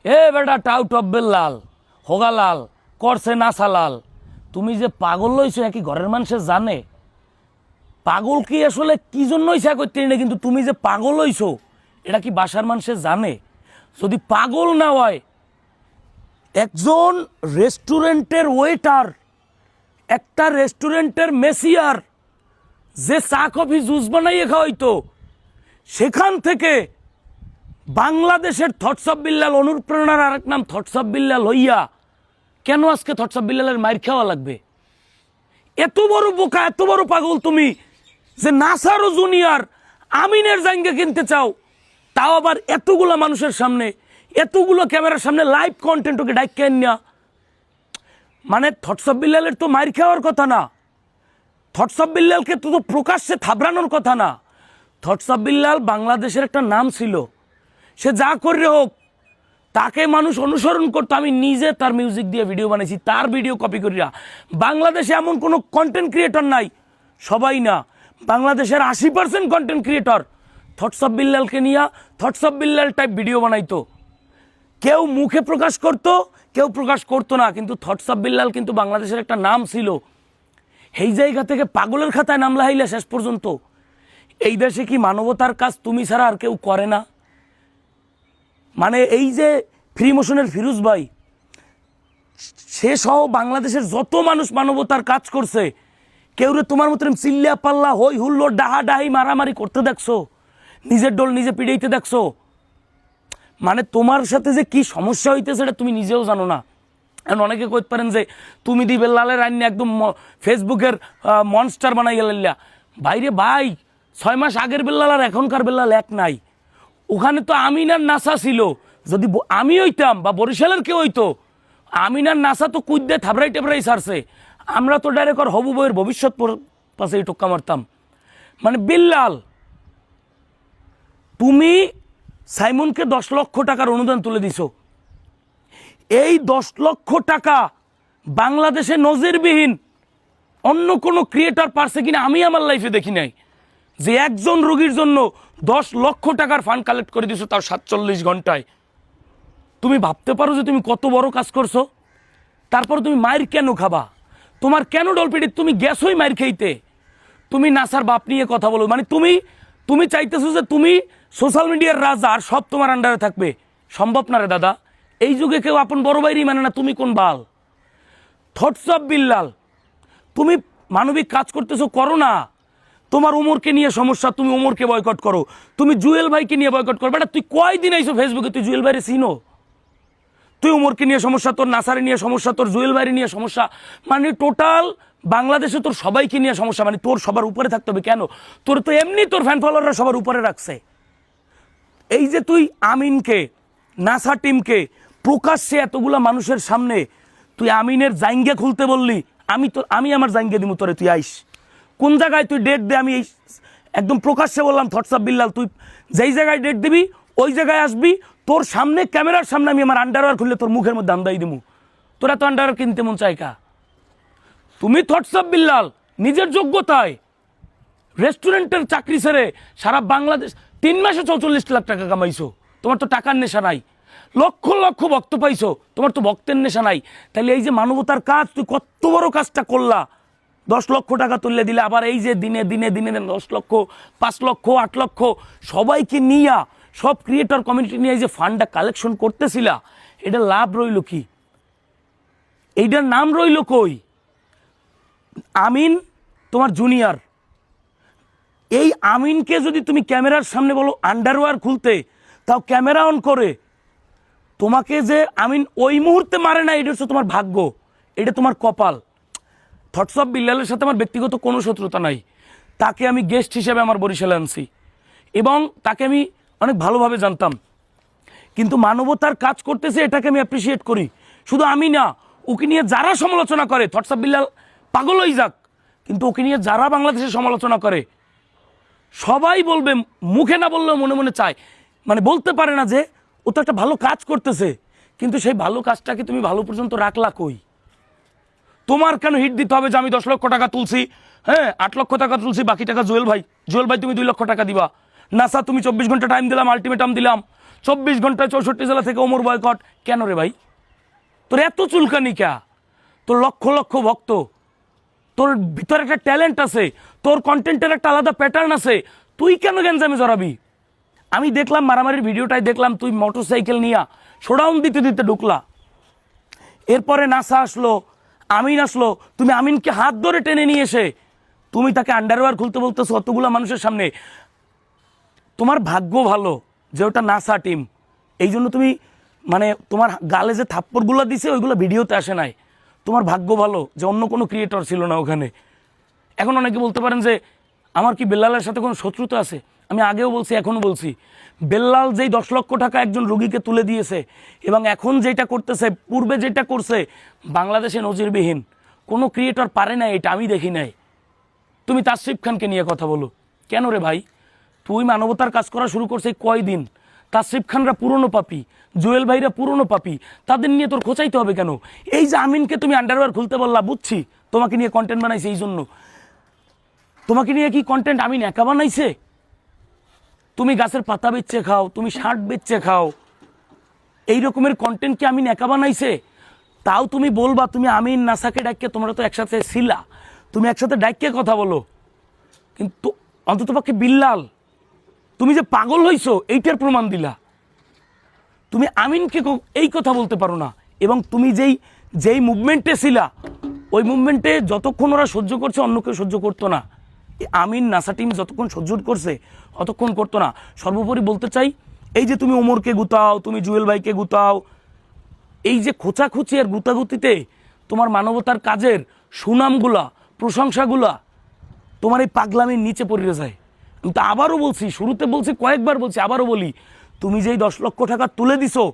এ বেটা টাউ টব্বের লাল হোগা লাল করছে নাসা লাল, তুমি যে পাগল লইছো একই ঘরের মানুষে জানে। পাগল কি আসলে কি জন্য ইচ্ছা করতে না, কিন্তু তুমি যে পাগল হইছো এটা কি বাসার মানুষে জানে? যদি পাগল না হয়, একজন রেস্টুরেন্টের ওয়েটার, একটা রেস্টুরেন্টের মেসিয়ার যে চা কফি জুস বানাইয়ে খাওয়াইতো, সেখান থেকে বাংলাদেশের থটস অফ বিল্লাল, অনুপ্রেরণার আরেক নাম থটস অফ বিল্লাল হইয়া কেন আজকে থটস অফ বিল্লালের মাইর খাওয়া লাগবে? এত বড় বোকা, এত বড় পাগল তুমি যে নাসার ও জুনিয়র আমিনের জায়গা কিনতে চাও, তাও আবার এতগুলো মানুষের সামনে, এতগুলো ক্যামেরার সামনে লাইভ কন্টেন্ট ওকে ডাইক কেন না? মানে থটস অফ বিল্লালের তো মাইর খাওয়ার কথা না, থটস অফ বিল্লালকে তো প্রকাশ্যে থাবড়ানোর কথা না। থটস অফ বিল্লাল বাংলাদেশের একটা নাম ছিল, সে যা করে হোক তাকে মানুষ অনুসরণ করতো। আমি নিজে তার মিউজিক দিয়ে ভিডিও বানাইছি, তার ভিডিও কপি করিয়া। বাংলাদেশে এমন কোনো কন্টেন্ট ক্রিয়েটর নাই, সবাই না, বাংলাদেশের 80% কন্টেন্ট ক্রিয়েটর থটস অফ বিল্লালকে নিয়ে Thoughts of Billal type video বানাইতো। কেউ মুখে প্রকাশ করতো, কেউ প্রকাশ করতো না, কিন্তু থটস অফ বিল্লাল কিন্তু বাংলাদেশের একটা নাম ছিল। এই জায়গা থেকে পাগলের খাতায় নাম লাগাইলে শেষ পর্যন্ত এই দেশে কি মানবতার কাজ তুমি ছাড়া আর কেউ করে না? মানে এই যে ফ্রি মোশনের ফিরোজ ভাই, সে সহ বাংলাদেশের যত মানুষ মানবতার কাজ করছে, কেউ রে তোমার মতন চিল্লা পাল্লা হই হুল্লো ডাহা ডাহি মারামারি করতে দেখছো? নিজের ডোল নিজে পিড়াইতে দেখছো? মানে তোমার সাথে যে কি সমস্যা হইতেছে এটা তুমি নিজেও জানো না। এখন অনেকে কইতে পারেন যে তুমি দি বেল্লালের আইন একদম ফেসবুকের মনস্টার বানাই গেলা। বাইরে ভাই, 6 মাস আগের বেল্লাল আর এখনকার বেল্লাল এক নাই। ওখানে তো আমিনার নাসা ছিল, যদি আমি হইতাম বা বরিশালের কেউ হইতো, আমিনার নাসা তো কুদ্দে থাবড়াই টেবড়াই সারছে, আমরা তো ডাইরেক্ট আর হবু বইয়ের ভবিষ্যৎ পাশে টোক্কা মারতাম। মানে বিল্লাল, তুমি সাইমনকে 10 লক্ষ টাকার অনুদান তুলে দিছো। এই 10 লক্ষ টাকা বাংলাদেশে নজিরবিহীন অন্য কোনো ক্রিয়েটার পারছে কিনা আমি আমার লাইফে দেখি নাই, যে একজন রোগীর জন্য 10 লক্ষ টাকার ফান্ড কালেক্ট করে দিছো, তাও 47 ঘন্টায়। তুমি ভাবতে পারো যে তুমি কত বড় কাজ করছো? তারপর তুমি মায়ের কেন খাবা? তোমার কেন ডলপিটি? তুমি গেছোই মায়ের খাইতে। তুমি নাসার বাপ নিয়ে কথা বলো, মানে তুমি চাইতেছো যে তুমি সোশ্যাল মিডিয়ার রাজা আর সব তোমার আন্ডারে থাকবে। সম্ভব না রে দাদা, এই যুগে কেউ আপন বড় বাইরই মানে না। তুমি কোন বাল? থটস অফ বিল্লাল, তুমি মানবিক কাজ করতেছো, করো না। তোমার উমরকে নিয়ে সমস্যা, তুমি উমরকে বয়কট করো। তুমি জুয়েল ভাইকে নিয়ে বয়কট করো। বেটা তুই কয়দিন আইছো ফেসবুকে? তুই জুয়েল ভাইরে চিনো? তুই উমরকে নিয়ে সমস্যা, তোর নাসারে নিয়ে সমস্যা, তোর জুয়েল ভাইরে নিয়ে সমস্যা, মানে টোটাল বাংলাদেশে তোর সবাইকে নিয়ে সমস্যা। মানে তোর সবার উপরে থাকতে হবে কেন? তোর তো এমনি তোর ফ্যান ফলোয়াররা সবার উপরে রাখছে। এই যে তুই আমিনকে, নাসা টিমকে প্রকাশ্যে এতগুলা মানুষের সামনে তুই আমিনের জাইঙ্গে খুলতে বললি, আমি আমার জাইঙ্গে দিব তোরে, তুই আইস কোন জায়গায়? তুই ডেট দে, আমি এই একদম প্রকাশ্যে বললাম থটস অফ বিল্লাল, তুই যেই জায়গায় ডেট দিবি ওই জায়গায় আসবি। তোর সামনে ক্যামেরার সামনে আমি আমার আন্ডারওয়্যার খুললে তোর মুখের মধ্যে আন্দাই দিমু। তোরা তো আন্ডারওয়্যার কিনতে মন চাই কা? তুমি থটস অফ বিল্লাল নিজের যোগ্যতায় রেস্টুরেন্টের চাকরি ছেড়ে সারা বাংলাদেশ 3 মাসে 44 লাখ টাকা কামাইছো। তোমার তো টাকার নেশা নাই। লক্ষ লক্ষ ভক্ত পাইছো, তোমার তো ভক্তের নেশা নাই। তাহলে এই যে মানবতার কাজ, তুই কত বড় কাজটা করলা, 10 লক্ষ টাকা তুললে দিলে। আবার এই যে দিনে দিনে দিনে 10 লক্ষ, 5 লক্ষ, 8 লক্ষ সবাইকে নিয়া, সব ক্রিয়েটর কমিউনিটি নিয়ে এই যে ফান্ডটা কালেকশন করতেছিলা, এটা লাভ রইল কি? এইটার নাম রইল কই? আমিন তোমার জুনিয়র। এই আমিনকে যদি তুমি ক্যামেরার সামনে বলো আন্ডারওয়্যার খুলতে, তাও ক্যামেরা অন করে, তোমাকে যে আমিন ওই মুহূর্তে মারে না, এটা হচ্ছে তোমার ভাগ্য, এটা তোমার কপাল। থটস অফ বিল্লালের সাথে আমার ব্যক্তিগত কোনো শত্রুতা নাই। তাকে আমি গেস্ট হিসেবে আমার বরিশালে আনছি এবং তাকে আমি অনেক ভালোভাবে জানতাম। কিন্তু মানবতার কাজ করতেছে, এটাকে আমি অ্যাপ্রিসিয়েট করি। শুধু আমি না, ওকে নিয়ে যারা সমালোচনা করে, থটস অফ বিল্লাল পাগল হয়ে যাক, কিন্তু ওকে নিয়ে যারা বাংলাদেশে সমালোচনা করে সবাই বলবে, মুখে না বললেও মনে মনে চায়, মানে বলতে পারে না যে ও তো একটা ভালো কাজ করতেছে, কিন্তু সেই ভালো কাজটাকে তুমি ভালো পর্যন্ত রাখলা কই? তোমার কেন হিট দিতে হবে যে আমি 10 লক্ষ টাকা তুলছি, হ্যাঁ 8 লক্ষ টাকা তুলছি, বাকি টাকা জুয়েল ভাই তুমি 2 লক্ষ টাকা দিবা। নাসা তুমি 24 ঘন্টা টাইম দিলাম, আলটিমেটাম দিলাম, 24 ঘন্টায় 64 জেলা থেকে ওমর বয়কট। কেন রে ভাই? তোর এত চুলকানি ক্যা? তোর লক্ষ লক্ষ ভক্ত, তোর ভিতরে একটা ট্যালেন্ট আছে, তোর কন্টেন্টের একটা আলাদা প্যাটার্ন আছে, তুই কেন গ্যাঞ্জামে জড়াবি? আমি দেখলাম মারামারির ভিডিওটাই দেখলাম, তুই মোটরসাইকেল নিয়ে শোডাউন দিতে দিতে ঢুকলা। এরপরে নাসা আসলো, আমিন আসলো, তুমি আমিনকে হাত ধরে টেনে নিয়ে এসে তুমি তাকে আন্ডারওয়্যার খুলতে বলতেছো অতগুলা মানুষের সামনে। তোমার ভাগ্য ভালো যে ওটা নাসা টিম, এই জন্য তুমি মানে তোমার গালে যে থাপ্পড়গুলো দিছে ওইগুলো ভিডিওতে আসে নাই। তোমার ভাগ্য ভালো যে অন্য কোনো ক্রিয়েটর ছিল না ওখানে। এখন অনেকে বলতে পারেন যে আমার কি বেল্লালের সাথে কোনো শত্রুতা আছে? আমি আগেও বলছি, এখনও বলছি, বেল্লাল যেই 10 লক্ষ টাকা একজন রোগীকে তুলে দিয়েছে এবং এখন যেটা করতেছে, পূর্বে যেটা করছে, বাংলাদেশে নজিরবিহীন কোনো ক্রিয়েটর পারে না, এটা আমি দেখি নাই। তুমি তাসরিফ খানকে নিয়ে কথা বলো কেন রে ভাই? তুই মানবতার কাজ করা শুরু করছে কয়দিন? তাসরিফ খানরা পুরনো পাপি, জুয়েল ভাইরা পুরনো পাপি, তাদের নিয়ে তোর খোঁচাইতে হবে কেন? এই যে আমিনকে তুমি আন্ডারওয়্যার খুলতে বললা, বুঝছি তোমাকে নিয়ে কন্টেন্ট বানাইছে, এই জন্য তোমাকে নিয়ে কি কন্টেন্ট আমিন একা বানাইছে? তুমি গাছের পাতা বেচে খাও, তুমি শার্ট বেচে খাও, এই রকমের কন্টেন্ট কি আমিন একা বানাইছে? তাও তুমি বলবা তুমি আমিন নাসাকে ডাকিয়ে, তোমরা তো একসাথে ছিলা, তুমি একসাথে ডাকিয়ে কথা বলো। কিন্তু অন্ততপক্ষে বিল্লাল, তুমি যে পাগল হইছো এইটার প্রমাণ দিলা। তুমি আমিনকে এই কথা বলতে পারো না। এবং তুমি যেই মুভমেন্টে ছিলা, ওই মুভমেন্টে যতক্ষণ ওরা সহ্য করছে অন্য কেউ সহ্য করতো না। আমিন নাসা টিম যতক্ষণ সহ্য করছে অতক্ষণ করতো না। সর্বোপরি বলতে চাই, এই যে তুমি ওমরকে গুতাও, তুমি জুয়েল ভাইকে গুতাও, এই যে খোঁচাখুচি আর গুতাগুতিতে তোমার মানবতার কাজের সুনামগুলা, প্রশংসাগুলা তোমার এই পাগলামির নিচে পড়ে যায়। আমি তো আবারও বলছি, শুরুতে বলছি, কয়েকবার বলছি, আবারও বলি, তুমি যেই 10 লক্ষ টাকা তুলে দিছো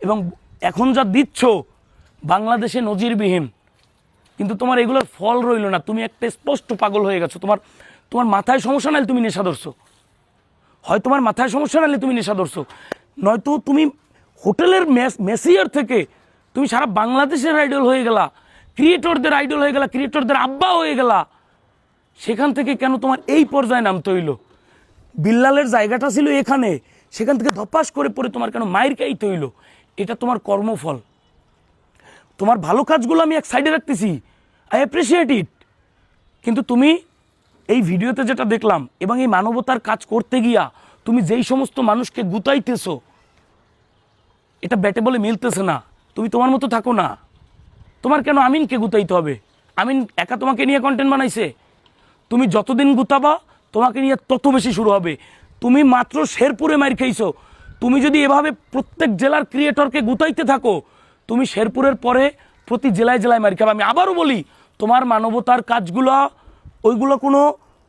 এবং এখন যা দিচ্ছ বাংলাদেশে নজিরবিহীন, কিন্তু তোমার এগুলোর ফল রইল না। তুমি একটা স্পষ্ট পাগল হয়ে গেছো। তোমার মাথায় সমস্যা নাহলে তুমি নেশা ধরছো, হয় তোমার মাথায় সমস্যা নাহলে তুমি নেশা ধরছো, নয়তো তুমি হোটেলের মেসিয়ার থেকে তুমি সারা বাংলাদেশের আইডল হয়ে গেলা, ক্রিয়েটরদের আইডল হয়ে গেলা, ক্রিয়েটরদের আব্বা হয়ে গেলা। সেখান থেকে কেন তোমার এই পর্যায়ে নামতে হইল? বিল্লালের জায়গাটা ছিল এখানে, সেখান থেকে ধপাস করে পড়ে তোমার কেন মায়ের খাইতে হইল? এটা তোমার কর্মফল। তোমার ভালো কাজগুলো আমি এক সাইডে রাখতেছি, আই অ্যাপ্রিসিয়েট ইট। কিন্তু তুমি এই ভিডিওতে যেটা দেখলাম এবং এই মানবতার কাজ করতে গিয়া তুমি যেই সমস্ত মানুষকে গুতাইতেছো, এটা ব্যাটে বলে মিলতেছে না। তুমি তোমার মতো থাকো না। তোমার কেন আমিনকে গুতাইতে হবে? আমিন একা তোমাকে নিয়ে কন্টেন্ট বানাইছে। তুমি যতদিন গুতাবা তোমাকে নিয়ে তত বেশি শুরু হবে। তুমি মাত্র শেরপুরে মার খেয়েছো, তুমি যদি এভাবে প্রত্যেক জেলার ক্রিয়েটরকে গুতাইতে থাকো, তুমি শেরপুরের পরে প্রতি জেলায় জেলায় মার খাবে। আমি আবারও বলি, তোমার মানবতার কাজগুলো, ওইগুলো কোনো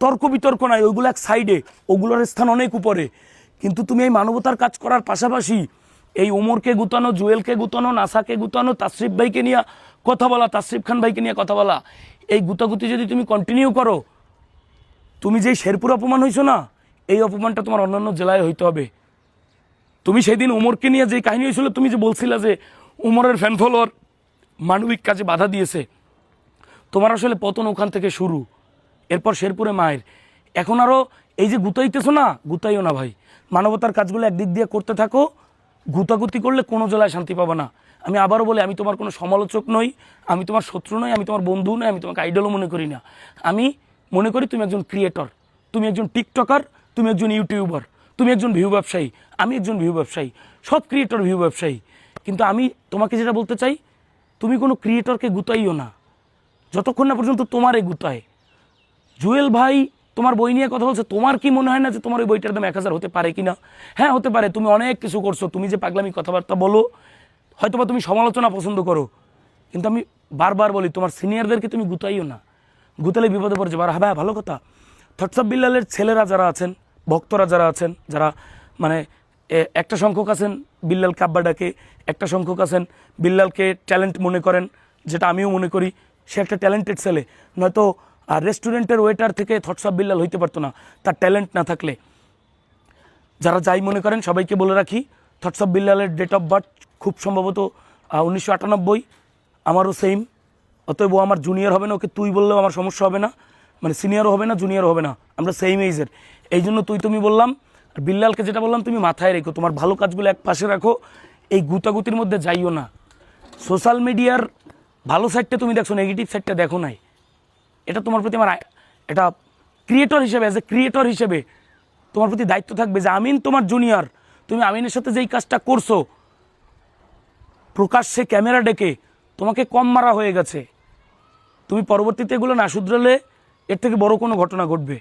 তর্ক বিতর্ক নাই, ওইগুলো এক সাইডে, ওগুলোর স্থান অনেক উপরে। কিন্তু তুমি এই মানবতার কাজ করার পাশাপাশি এই ওমরকে গুতানো, জুয়েলকে গুতানো, নাসাকে গুতানো, তাসরিফ ভাইকে নিয়ে কথা বলা, তাসরিফ খান ভাইকে নিয়ে কথা বলা, এই গুতাগুতি যদি তুমি কন্টিনিউ করো, তুমি যেই শেরপুর অপমান হয়েছো না, এই অপমানটা তোমার অন্যান্য জেলায় হইতে হবে। তুমি সেদিন ওমরকে নিয়ে যে কাহিনী হয়েছিল, তুমি যে বলছিলা যে ওমরের ফ্যান ফলোয়ার মানবিক কাজে বাধা দিয়েছে, তোমার আসলে পতন ওখান থেকে শুরু, এরপর শেরপুরে মায়ের। এখন আরও এই যে গুতাইতেছো না, গুতাইও না ভাই। মানবতার কাজগুলো একদিক দিয়ে করতে থাকো। গুতাগুতি করলে কোনো জেলায় শান্তি পাবে না। আমি আবারও বলি, আমি তোমার কোনো সমালোচক নই, আমি তোমার শত্রু নই, আমি তোমার বন্ধু নই, আমি তোমাকে আইডলও মনে করি না। আমি মনে করি তুমি একজন ক্রিয়েটর, তুমি একজন টিকটকার, তুমি একজন ইউটিউবার, তুমি একজন ভিউ ব্যবসায়ী, আমি একজন ভিউ ব্যবসায়ী, সব ক্রিয়েটর ভিউ ব্যবসায়ী। কিন্তু আমি তোমাকে যেটা বলতে চাই, তুমি কোনো ক্রিয়েটরকে গুতাইও না যতক্ষণ না পর্যন্ত তোমার এই গুতায়। জুয়েল ভাই তোমার বই নিয়ে কথা বলছে, তোমার কি মনে হয় না যে তোমার ওই বইটার দাম 1000 হতে পারে কি না? হ্যাঁ, হতে পারে। তুমি অনেক কিছু করছো, তুমি যে পাগলামি কথাবার্তা বলো, হয়তোবা তুমি সমালোচনা পছন্দ করো, কিন্তু আমি বারবার বলি, তোমার সিনিয়রদেরকে তুমি গুতাইও না। গুতালে বিপদে পড়ছে। হ্যাঁ, ভালো কথা, থটস অফ বিল্লালের ছেলেরা যারা আছেন, ভক্তরা যারা আছেন, যারা মানে একটা সংখ্যক আছেন বিল্লালকে আব্বা ডাকে, একটা সংখ্যক আছেন বিল্লালকে ট্যালেন্ট মনে করেন, যেটা আমিও মনে করি। সে একটা ট্যালেন্টেড ছেলে, নয়তো রেস্টুরেন্টের ওয়েটার থেকে থটস অফ বিল্লাল হইতে পারতো না তার ট্যালেন্ট না থাকলে। যারা যাই মনে করেন, সবাইকে বলে রাখি, থটস অফ বিল্লালের ডেট অফ বার্থ খুব সম্ভবত 1998। আমারও সেম। অতএব ও আমার জুনিয়র হবে না, ওকে তুই বললেও আমার সমস্যা হবে না, মানে সিনিয়রও হবে না, জুনিয়রও হবে না, আমরা সেম এইজের। এই জন্য তুই তুমি বললাম। আর বিল্লালকে যেটা বললাম তুমি মাথায় রেখো, তোমার ভালো কাজগুলো এক পাশে রাখো, এই গুতাগুতির মধ্যে যাইও না। সোশ্যাল মিডিয়ার ভালো সাইডটা তুমি দেখছো, নেগেটিভ সাইডটা দেখো নাই। এটা তোমার প্রতি আমার এটা ক্রিয়েটর হিসেবে, অ্যাজ এ ক্রিয়েটর হিসেবে তোমার প্রতি দায়িত্ব থাকবে যে আমিন তোমার জুনিয়র, তুমি আমিনের সাথে যেই কাজটা করছো প্রকাশ্যে ক্যামেরা ডেকে, তোমাকে কম মারা হয়ে গেছে। তুমি পরবর্তীতে এগুলো না শুধরালে এর থেকে বড় কোনো ঘটনা ঘটবে।